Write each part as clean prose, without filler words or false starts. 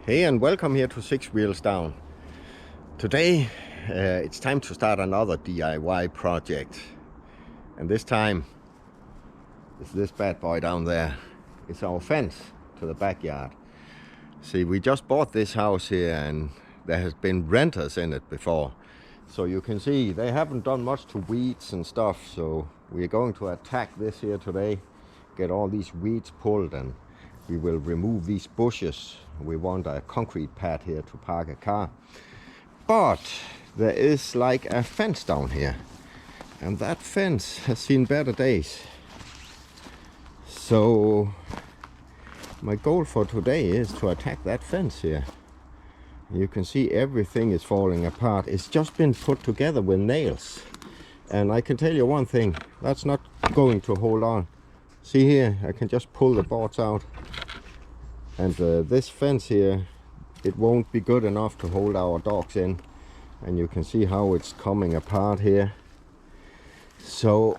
Hey, and welcome here to Six Wheels Down. Today it's time to start another DIY project, and this time it's this bad boy down there. It's our fence to the backyard. See, we just bought this house here and there has been renters in it before, so you can see they haven't done much to weeds and stuff. So we're going to attack this here today, get all these weeds pulled, and we will remove these bushes. We want a concrete pad here to park a car. But there is like a fence down here, and that fence has seen better days. So my goal for today is to attack that fence here. You can see everything is falling apart. It's just been put together with nails. And I can tell you one thing, that's not going to hold on. See here, I can just pull the boards out. And this fence here, it won't be good enough to hold our dogs in. And you can see how it's coming apart here. So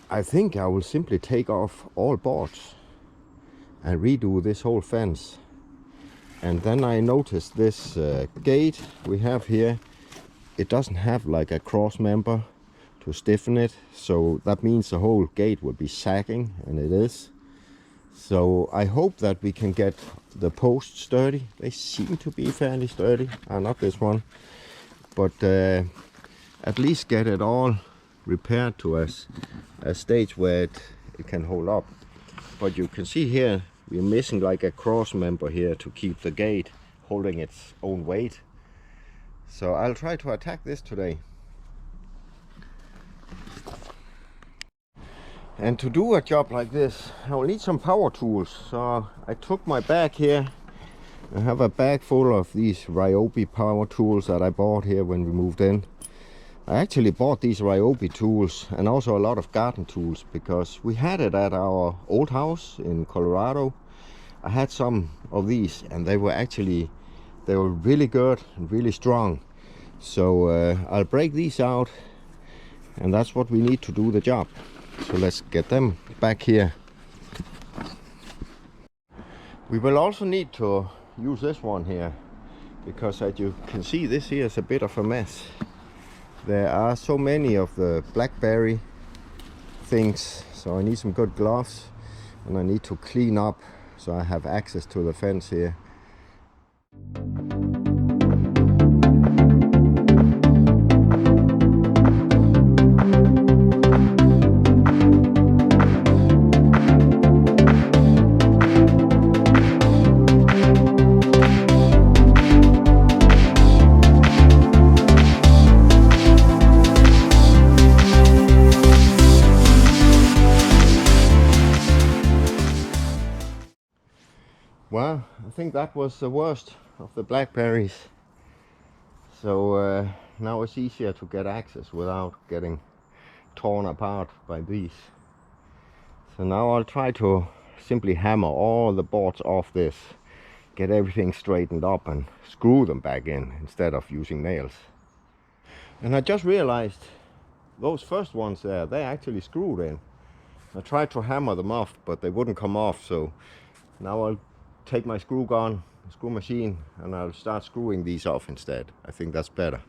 I think I will simply take off all boards and redo this whole fence. And then I noticed this gate we have here, it doesn't have like a cross member to stiffen it, so that means the whole gate will be sagging, and it is. So I hope that we can get the posts sturdy. They seem to be fairly sturdy, not this one, but at least get it all repaired to a stage where it can hold up. But you can see here we're missing like a cross member here to keep the gate holding its own weight. So I'll try to attack this today. And to do a job like this, I will need some power tools. So I took my bag here. I have a bag full of these Ryobi power tools that I bought here when we moved in. I actually bought these Ryobi tools and also a lot of garden tools because we had it at our old house in Colorado. I had some of these and they were really good and really strong. So I'll break these out, and that's what we need to do the job. So let's get them back here. We will also need to use this one here, because as you can see, this here is a bit of a mess. There are so many of the blackberry things, so I need some good gloves, and I need to clean up so I have access to the fence here. Well, I think that was the worst of the blackberries. So now it's easier to get access without getting torn apart by these. So now I'll try to simply hammer all the boards off this, get everything straightened up and screw them back in instead of using nails. And I just realized those first ones there, they actually screwed in. I tried to hammer them off, but they wouldn't come off. So now I'll take my screw machine, and I'll start screwing these off instead. I think that's better.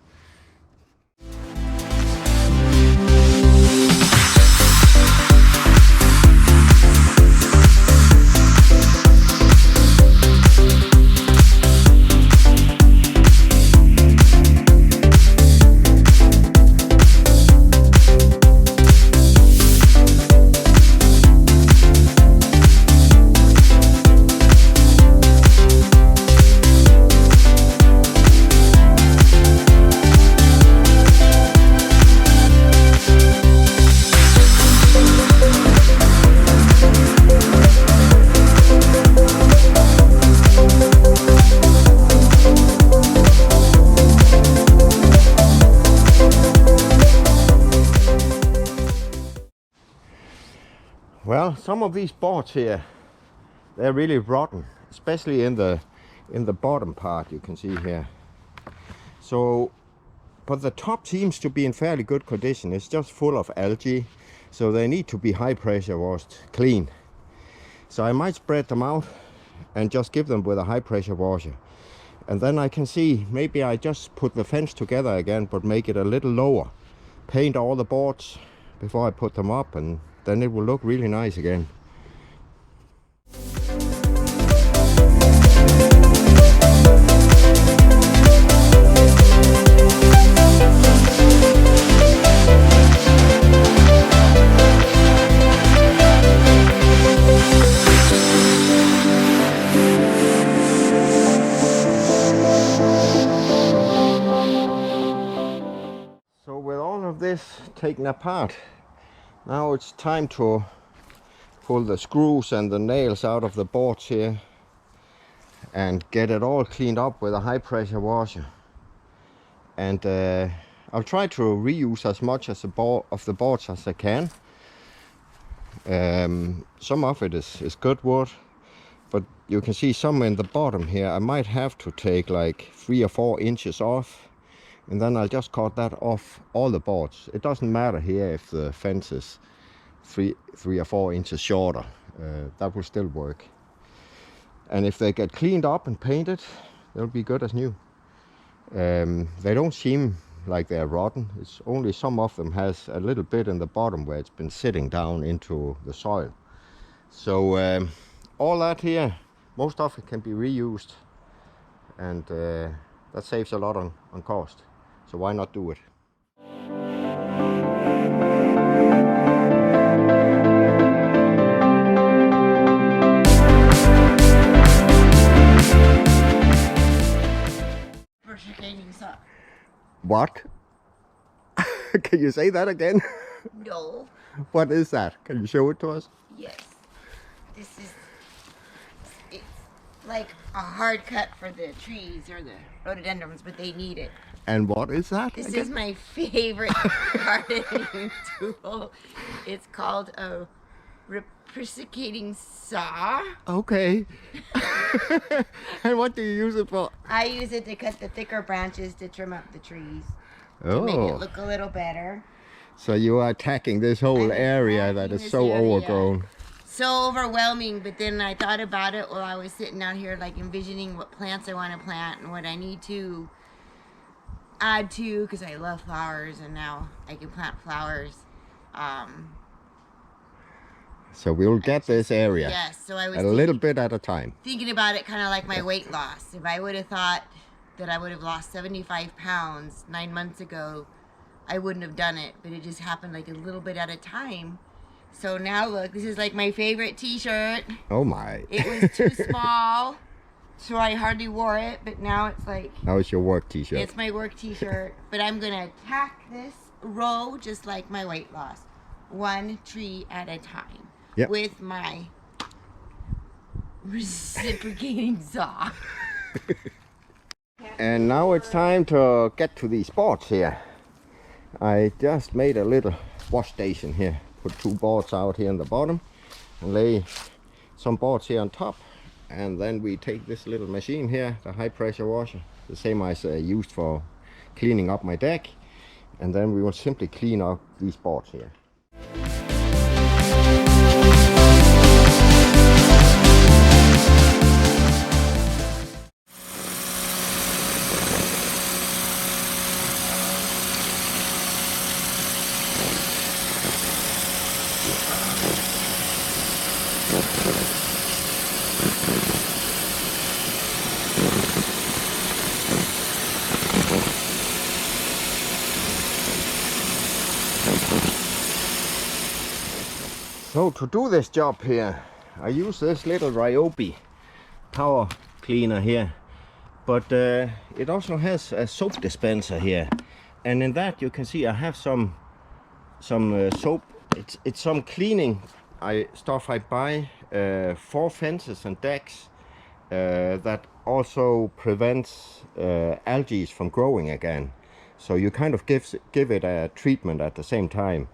Well, some of these boards here, they're really rotten, especially in the bottom part, you can see here. So, but the top seems to be in fairly good condition. It's just full of algae, so they need to be high pressure washed clean. So I might spread them out and just give them with a high pressure washer. And then I can see maybe I just put the fence together again, but make it a little lower. Paint all the boards before I put them up, and then it will look really nice again. So with all of this taken apart, now it's time to pull the screws and the nails out of the boards here and get it all cleaned up with a high pressure washer. And I'll try to reuse as much as of the boards as I can. Some of it is good wood, but you can see some in the bottom here. I might have to take like 3 or 4 inches off, and then I'll just cut that off all the boards. It doesn't matter here if the fence is 3 or 4 inches shorter. That will still work. And if they get cleaned up and painted, they'll be good as new. They don't seem like they're rotten. It's only some of them has a little bit in the bottom where it's been sitting down into the soil. So all that here, most of it can be reused, and that saves a lot on cost. So why not do it? What? Can you say that again? No. What is that? Can you show it to us? Yes. It's like a hard cut for the trees or the rhododendrons, but they need it. And what is that? This is my favorite gardening tool. It's called a reciprocating saw. Okay. And what do you use it for? I use it to cut the thicker branches to trim up the trees. Oh. To make it look a little better. So you are attacking this whole area that is so overgrown. So overwhelming, but then I thought about it while I was sitting out here, like envisioning what plants I want to plant and what I need to add to, because I love flowers, and now I can plant flowers. So we'll get this area. Yes, so I was a little bit at a time. Thinking about it kind of like my weight loss. If I would have thought that I would have lost 75 pounds 9 months ago, I wouldn't have done it, but it just happened like a little bit at a time. So now look, this is like my favorite t-shirt. Oh my. It was too small, so I hardly wore it, but now it's like... Now it's your work t-shirt. It's my work t-shirt, but I'm gonna tack this row just like my weight loss. 1 tree at a time. Yep. With my reciprocating saw. And now it's time to get to these boards here. I just made a little wash station here. Put 2 boards out here in the bottom and lay some boards here on top. And then we take this little machine here, the high pressure washer, the same as I used for cleaning up my deck. And then we will simply clean up these boards here. So to do this job here, I use this little Ryobi power cleaner here, but it also has a soap dispenser here, and in that you can see I have some soap. It's some cleaning stuff I buy for fences and decks that also prevents algae from growing again. So you kind of give it a treatment at the same time.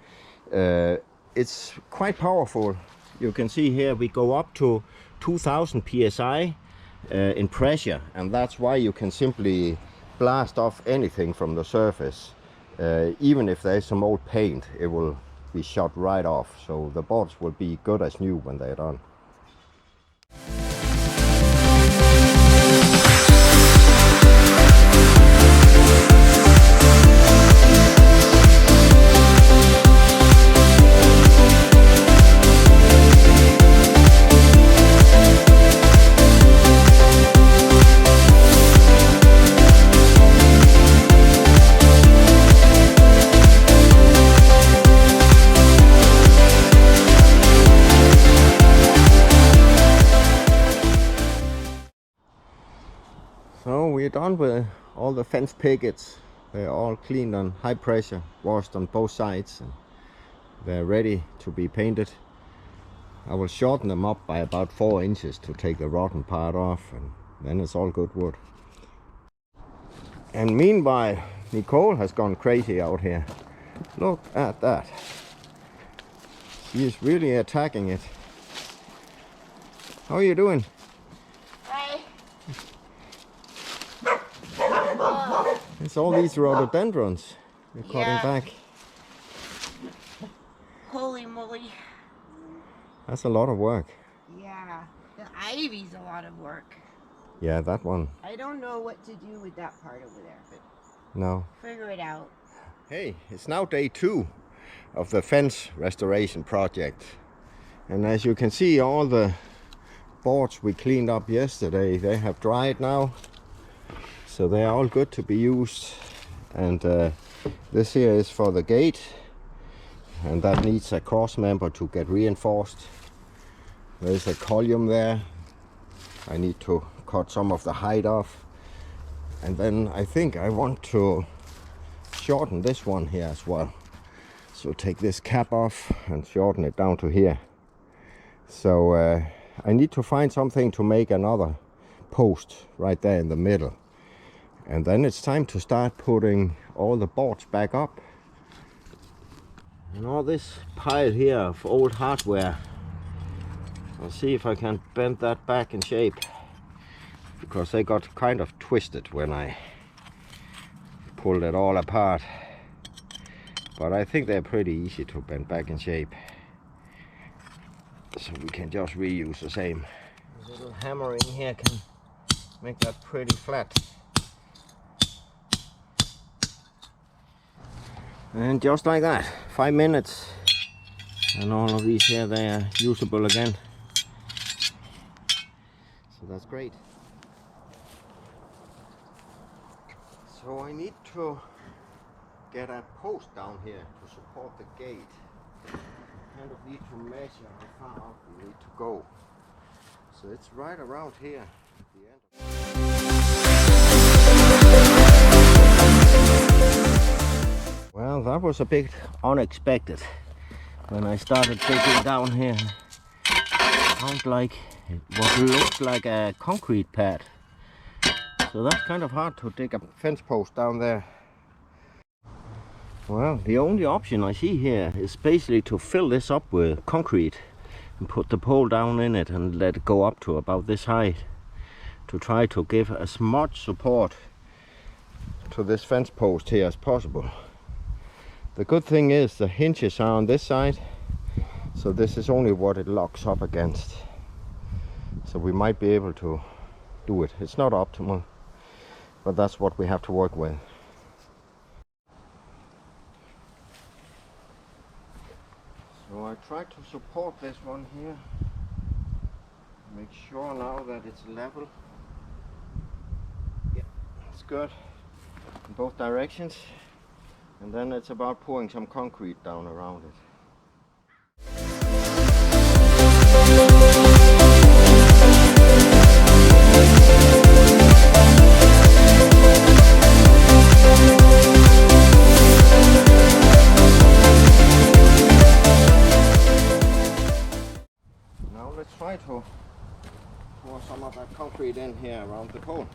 It's quite powerful. You can see here we go up to 2000 psi in pressure, and that's why you can simply blast off anything from the surface. Even if there's some old paint, it will be shot right off, so the boards will be good as new when they're done. So we're done with all the fence pickets. They're all cleaned on high pressure, washed on both sides, and they're ready to be painted. I will shorten them up by about 4 inches to take the rotten part off, and then it's all good wood. And meanwhile, Nicole has gone crazy out here. Look at that. She is really attacking it. How are you doing? Hi. It's all these rhododendrons you're cutting back. Holy moly. That's a lot of work. Yeah, the ivy's a lot of work. Yeah, that one. I don't know what to do with that part over there, but No. figure it out. Hey, it's now day 2 of the fence restoration project. And as you can see, all the boards we cleaned up yesterday, they have dried now. So they are all good to be used. And this here is for the gate. And that needs a cross member to get reinforced. There's a column there. I need to cut some of the height off. And then I think I want to shorten this one here as well. So take this cap off and shorten it down to here. So I need to find something to make another post right there in the middle. And then it's time to start putting all the boards back up. And all this pile here of old hardware, I'll see if I can bend that back in shape, because they got kind of twisted when I pulled it all apart. But I think they're pretty easy to bend back in shape, so we can just reuse the same. A little hammering here can make that pretty flat. And just like that, 5 minutes, and all of these here, they are usable again. So that's great. So I need to get a post down here to support the gate. Kind of need to measure how far out we need to go. So it's right around here at the end. Well, that was a bit unexpected. When I started digging down here, it found like what looked like a concrete pad. So that's kind of hard to dig a fence post down there. Well, the only option I see here is basically to fill this up with concrete and put the pole down in it and let it go up to about this height, to try to give as much support to this fence post here as possible. The good thing is the hinges are on this side, so this is only what it locks up against. So we might be able to do it. It's not optimal, but that's what we have to work with. So I try to support this one here. Make sure now that it's level. Yeah, it's good in both directions. And then it's about pouring some concrete down around it. Now let's try to pour some of that concrete in here around the pole.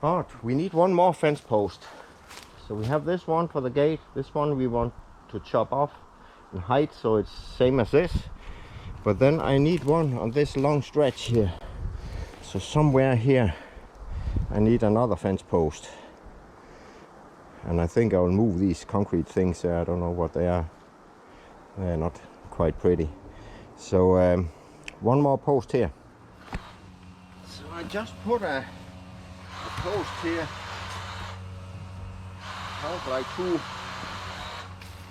But we need one more fence post. So we have this one for the gate. This one we want to chop off in height so it's same as this. But then I need one on this long stretch here. So somewhere here I need another fence post. And I think I'll move these concrete things there. I don't know what they are. They're not quite pretty. So one more post here. So I just put a post here. Sounds like two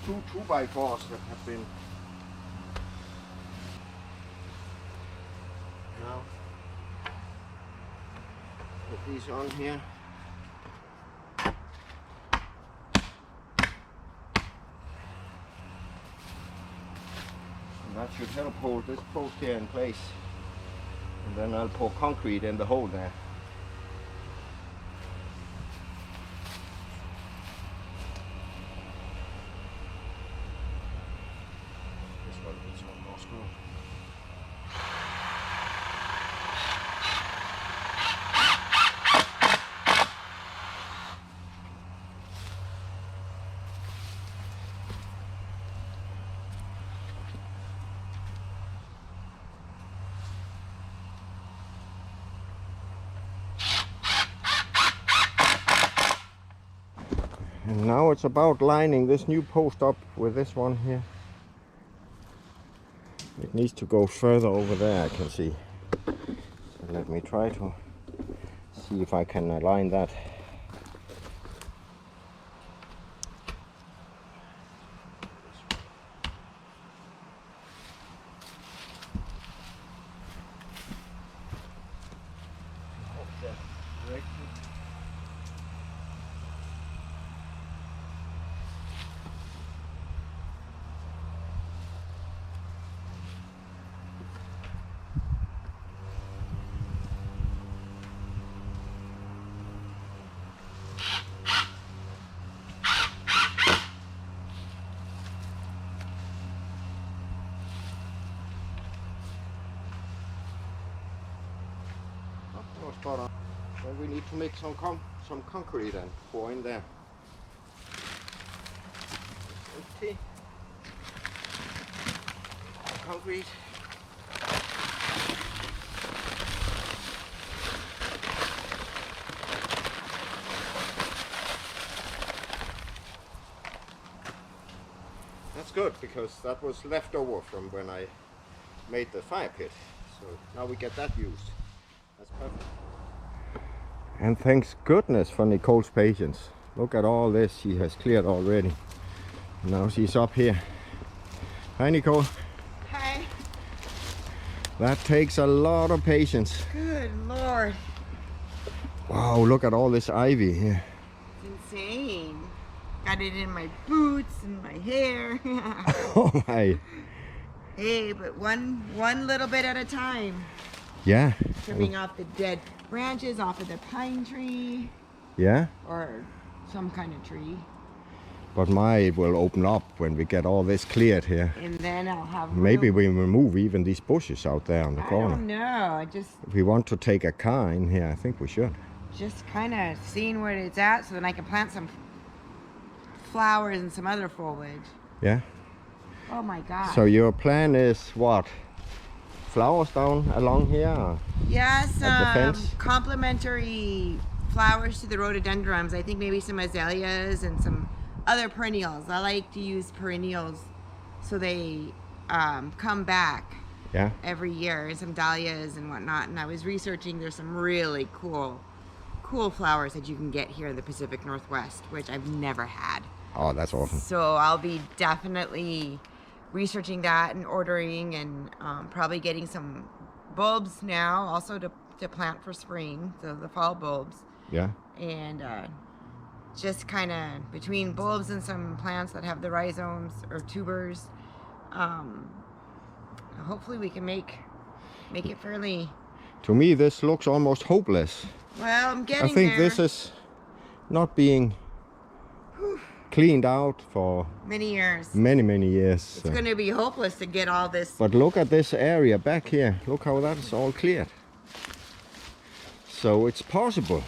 2x4s that have been now put these on here. And that should help hold this post here in place. And then I'll pour concrete in the hole there. And now it's about lining this new post up with this one here. It needs to go further over there, I can see. So let me try to see if I can align that. Spot on. Well, we need to make some concrete and pour in there. Empty. Concrete. That's good because that was left over from when I made the fire pit. So now we get that used. That's perfect. And thanks goodness for Nicole's patience. Look at all this she has cleared already. Now she's up here. Hi Nicole. Hi. That takes a lot of patience. Good Lord. Wow, look at all this ivy here. It's insane. Got it in my boots and my hair. Oh my. Hey, but one little bit at a time. Yeah. Trimming off the dead branches off of the pine tree. Yeah. Or some kind of tree. But my will open up when we get all this cleared here. And then I'll have maybe we remove even these bushes out there on the corner. I don't know. If we want to take a car in here, I think we should. Just kind of seeing where it's at so then I can plant some flowers and some other foliage. Yeah. Oh my God. So your plan is what? Flowers down along here? Or yes, at the fence? Complementary flowers to the rhododendrons. I think maybe some azaleas and some other perennials. I like to use perennials so they come back every year. Some dahlias and whatnot. And I was researching, there's some really cool flowers that you can get here in the Pacific Northwest, which I've never had. Oh, that's awesome. So I'll be definitely researching that and ordering and probably getting some bulbs now also to plant for spring, so the fall bulbs. Yeah. And just kind of between bulbs and some plants that have the rhizomes or tubers, hopefully we can make it fairly. To me, this looks almost hopeless. Well, I'm getting I think there. this is not being cleaned out for many years. Many years. It's going to be hopeless to get all this. But look at this area back here. Look how that is all cleared. So it's possible.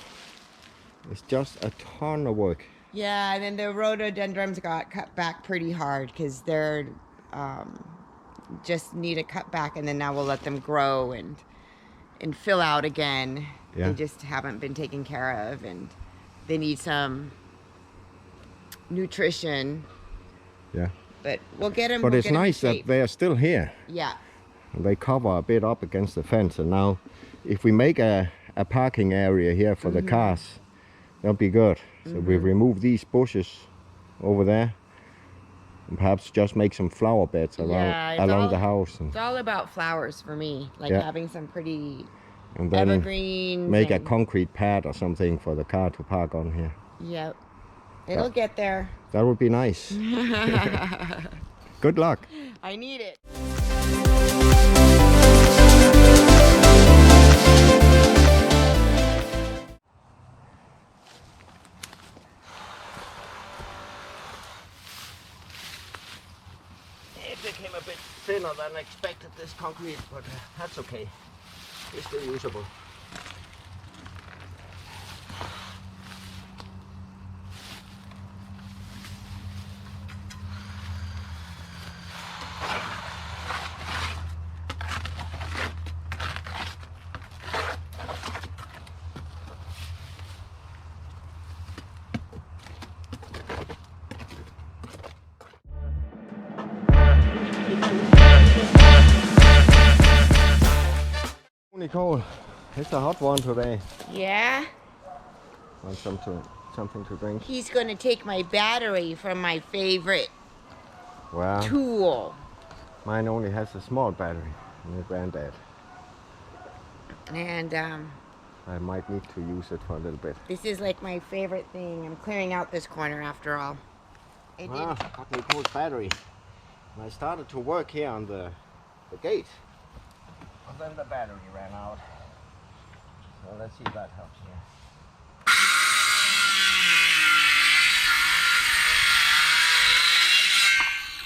It's just a ton of work. Yeah, and then the rhododendrons got cut back pretty hard because they're just need a cut back, and then now we'll let them grow and fill out again. Yeah. They just haven't been taken care of, and they need some nutrition. Yeah. But we'll get them. But we'll it's get 'em in nice that shape. they are still here. Yeah. They cover a bit up against the fence, and now if we make a parking area here for the cars, that'll be good. So we remove these bushes over there and perhaps just make some flower beds along the house. It's all about flowers for me, like having some pretty And then evergreens. make a concrete pad or something for the car to park on here. Yep. It'll get there. That would be nice. Good luck. I need it. It became a bit thinner than expected, this concrete, but that's okay. It's still usable. Nicole, it's a hot one today. Yeah? Want something to drink? He's going to take my battery from my favorite Well, tool. mine only has a small battery, and it ran dead. And I might need to use it for a little bit. this is like my favorite thing. I'm clearing out this corner after all. Got Nicole's battery. And I started to work here on the gate. And then the battery ran out. So let's see if that helps here.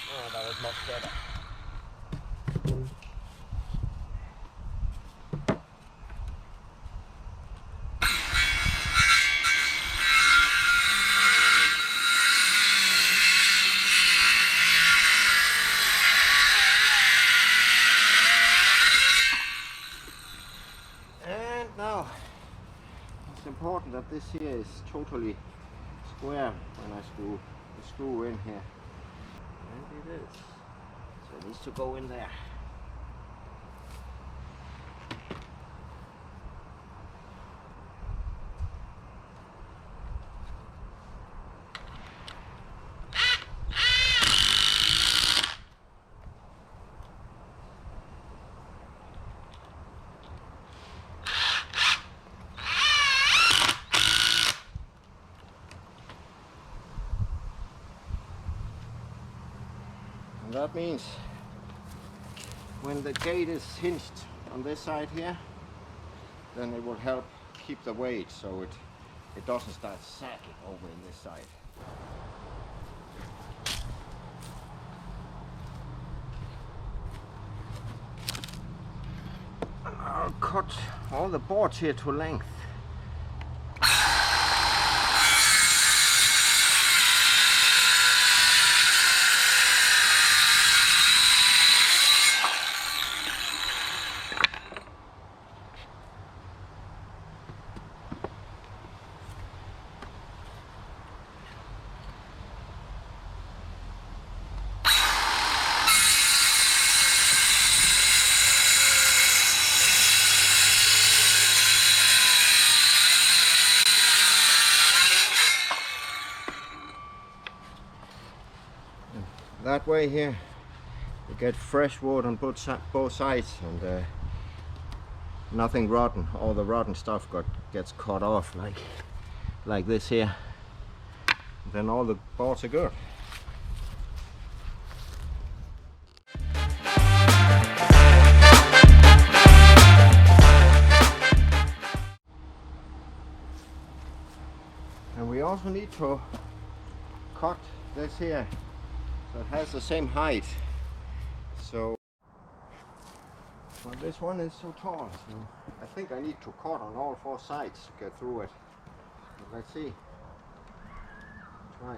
Oh, that was much better. And now, it's important that this here is totally square when I screw the screw in here. And it is. So it needs to go in there. And that means when the gate is hinged on this side here, then it will help keep the weight so it doesn't start sagging over in this side. And I'll cut all the boards here to length. That way here you get fresh wood on both sides, and nothing rotten. All the rotten stuff gets cut off like this here. Then all the boards are good. And we also need to cut this here so it has the same height. So, but this one is so tall, so I think I need to cut on all four sides to get through it. Let's see. Try.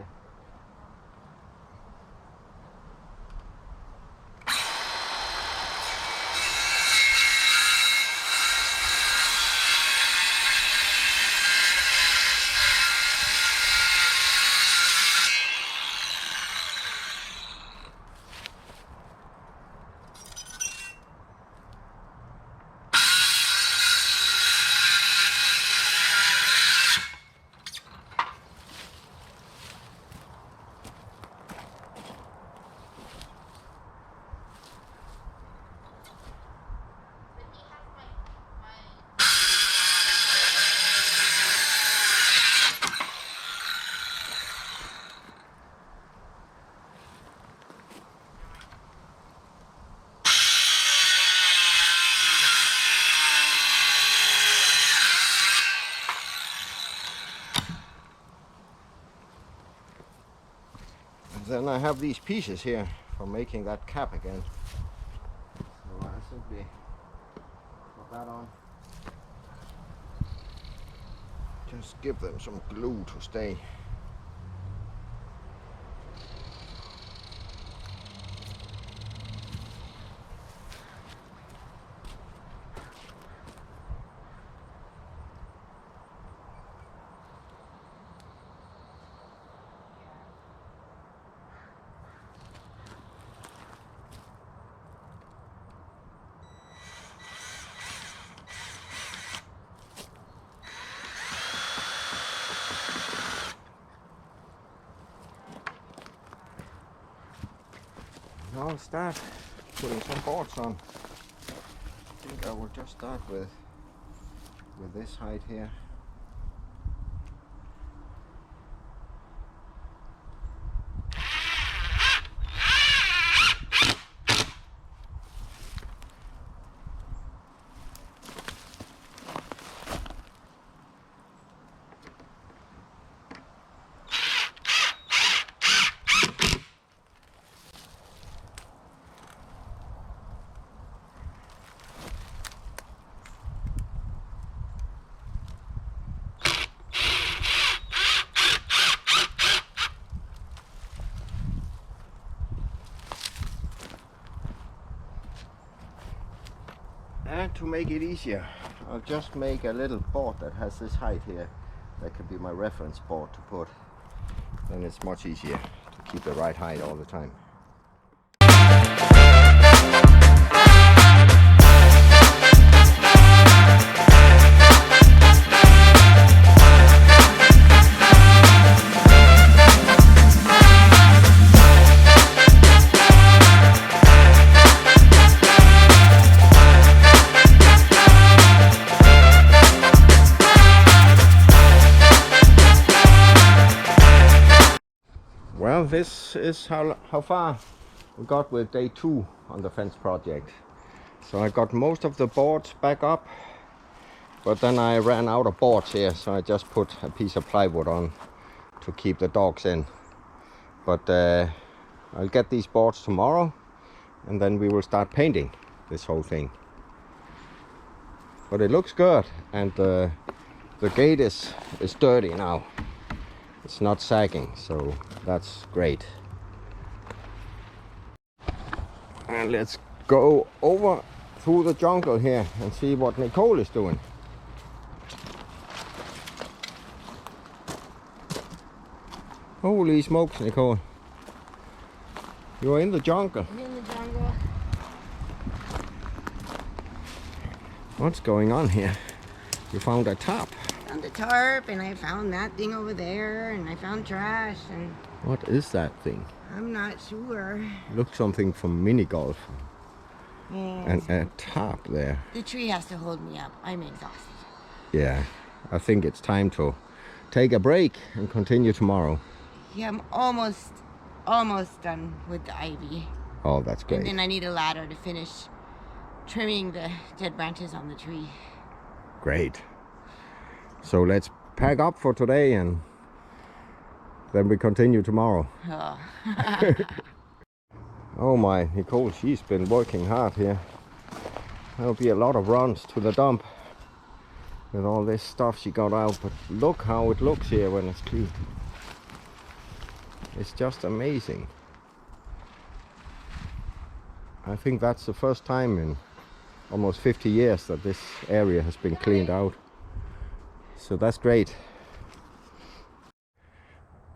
Then I have these pieces here for making that cap again. So I simply put that on. Just give them some glue to stay. Now I'll start putting some boards on. I think I will just start with this height here. And to make it easier, I'll just make a little board that has this height here. That could be my reference board to put. Then it's much easier to keep the right height all the time. Well, this is how far we got with day 2 on the fence project. So I got most of the boards back up, but then I ran out of boards here, so I just put a piece of plywood on to keep the dogs in. But I'll get these boards tomorrow, and then we will start painting this whole thing. But it looks good, and the gate is sturdy now. It's not sagging, so that's great. And let's go over through the jungle here and see what Nicole is doing. Holy smokes, Nicole. You're in the jungle. I'm in the jungle. What's going on here? You found a top. Found a tarp, and I found that thing over there, and I found trash, and What is that thing? I'm not sure. Looks something from mini golf. And And a tarp there. the tree has to hold me up. I'm exhausted. Yeah, I think it's time to take a break and continue tomorrow. Yeah, I'm almost done with the ivy. Oh, that's And great. then I need a ladder to finish trimming the dead branches on the tree. Great. So let's pack up for today, and then we continue tomorrow. Oh. Oh my, Nicole, she's been working hard here. There'll be a lot of runs to the dump. with all this stuff she got out, but look how it looks here when it's clean. It's just amazing. I think that's the first time in almost 50 years that this area has been cleaned out. So that's great.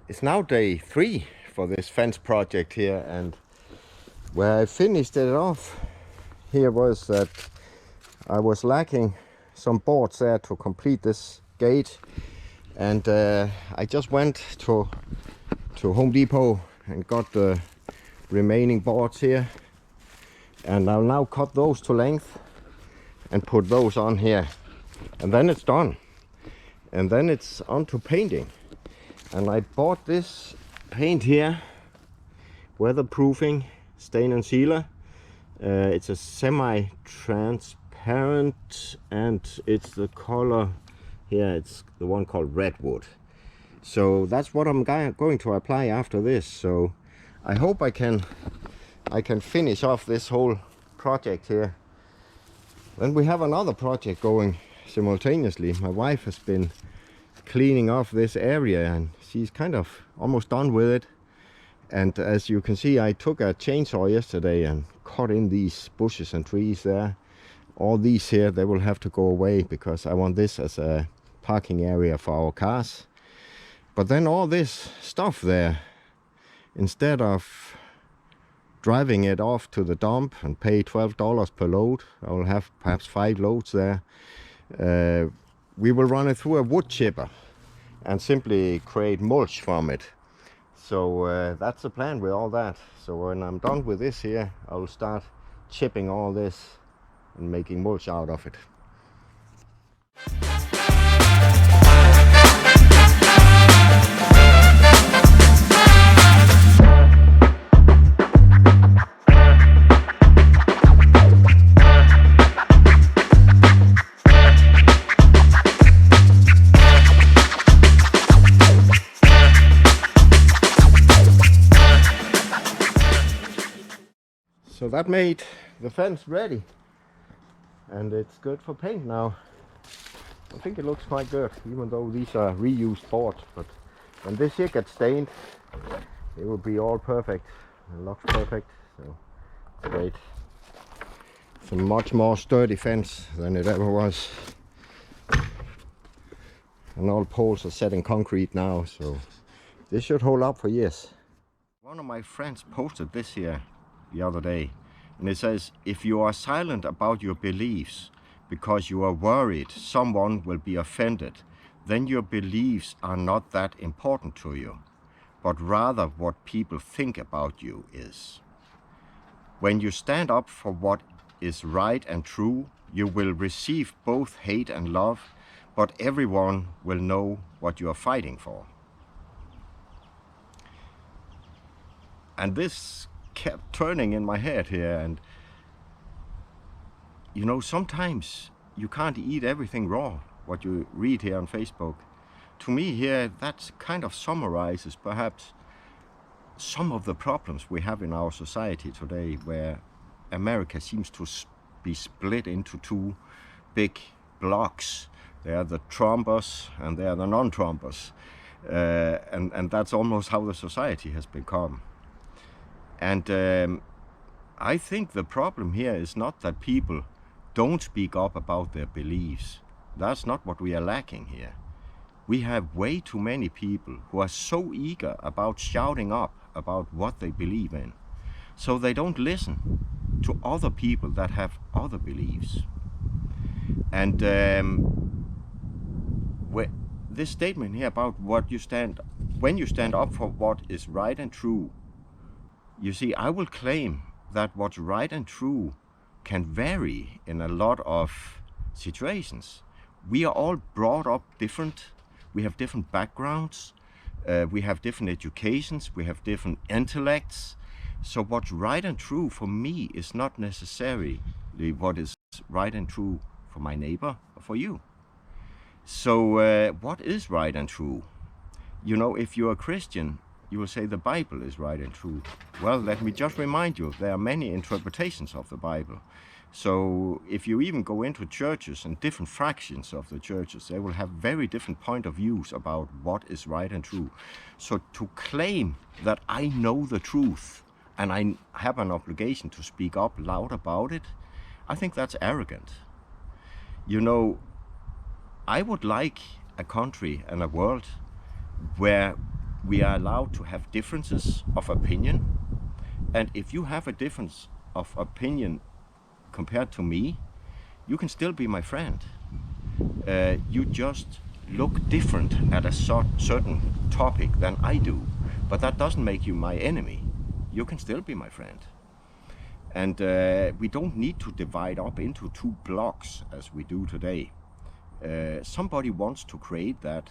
It's now day 3 for this fence project here, and where I finished it off here was that I was lacking some boards there to complete this gate, and I just went to Home Depot and got the remaining boards here, and I'll now cut those to length and put those on here, and then it's done, and then it's on to painting. And I bought this paint here, weatherproofing stain and sealer. It's a semi-transparent, and it's the color here, it's the one called Redwood. So that's what I'm going to apply after this. So I hope I can finish off this whole project here. Then we have another project going simultaneously. My wife has been cleaning off this area, and she's kind of almost done with it. And as you can see, I took a chainsaw yesterday and cut in these bushes and trees there. All these here, they will have to go away because I want this as a parking area for our cars. But then all this stuff there, instead of driving it off to the dump and pay $12 per load, I will have perhaps 5 loads there. We will run it through a wood chipper and simply create mulch from it. So that's the plan with all that. So when I'm done with this here, I'll start chipping all this and making mulch out of it. So that made the fence ready, and it's good for paint now. I think it looks quite good, even though these are reused boards. But when this here gets stained, it will be all perfect. It looks perfect, so it's great. It's a much more sturdy fence than it ever was. And all poles are set in concrete now, so this should hold up for years. One of my friends posted this here the other day, and it says, if you are silent about your beliefs because you are worried someone will be offended, then your beliefs are not that important to you, but rather what people think about you is. When you stand up for what is right and true, you will receive both hate and love, but everyone will know what you are fighting for. And this kept turning in my head here, and you know, sometimes you can't eat everything raw, what you read here on Facebook. To me here, that kind of summarizes perhaps some of the problems we have in our society today, where America seems to be split into 2 big blocks. There are the Trumpers and there are the non-Trumpers, and that's almost how the society has become. And I think the problem here is not that people don't speak up about their beliefs. That's not what we are lacking here. We have way too many people who are so eager about shouting up about what they believe in, so they don't listen to other people that have other beliefs. And this statement here about when you stand up for what is right and true, you see, I will claim that what's right and true can vary in a lot of situations. We are all brought up different. We have different backgrounds. We have different educations. We have different intellects. So what's right and true for me is not necessarily what is right and true for my neighbor or for you. So what is right and true? You know, if you're a Christian, you will say the Bible is right and true. Well, let me just remind you, there are many interpretations of the Bible. So if you even go into churches and different fractions of the churches, they will have very different point of views about what is right and true. So to claim that I know the truth and I have an obligation to speak up loud about it, I think that's arrogant. You know, I would like a country and a world where we are allowed to have differences of opinion. And if you have a difference of opinion compared to me, you can still be my friend. You just look different at a certain topic than I do, but that doesn't make you my enemy. You can still be my friend. And we don't need to divide up into two blocks as we do today. Somebody wants to create that,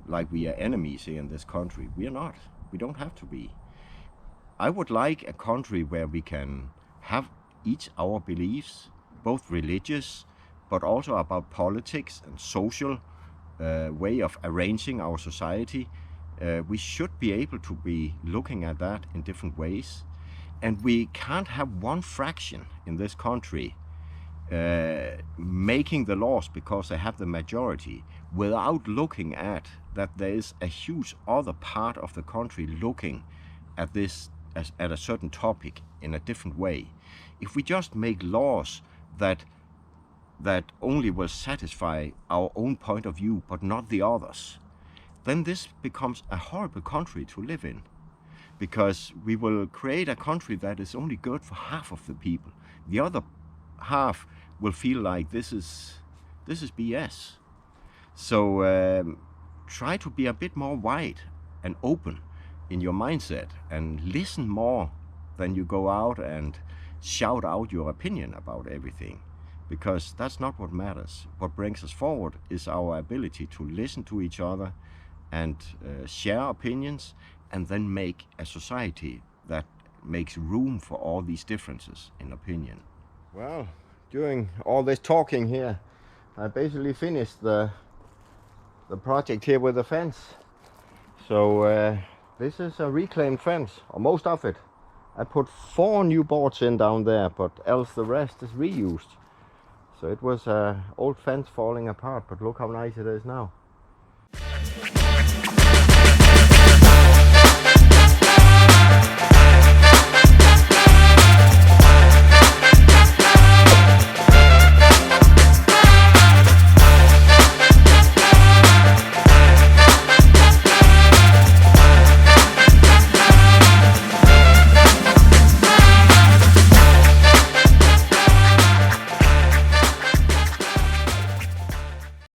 like we are enemies here in this country. We are not. We don't have to be. I would like a country where we can have each our beliefs, both religious, but also about politics and social way of arranging our society. We should be able to be looking at that in different ways. And we can't have one fraction in this country making the laws because they have the majority without looking at that there is a huge other part of the country looking at this as at a certain topic in a different way. If we just make laws that only will satisfy our own point of view but not the others, then this becomes a horrible country to live in, because we will create a country that is only good for half of the people. The other half will feel like this is BS. So try to be a bit more wide and open in your mindset and listen more than you go out and shout out your opinion about everything, because that's not what matters. What brings us forward is our ability to listen to each other and share opinions, and then make a society that makes room for all these differences in opinion. Well, during all this talking here, I basically finished the project here with the fence. So this is a reclaimed fence, or most of it. I put 4 new boards in down there, but else the rest is reused. So it was an old fence falling apart, but look how nice it is now.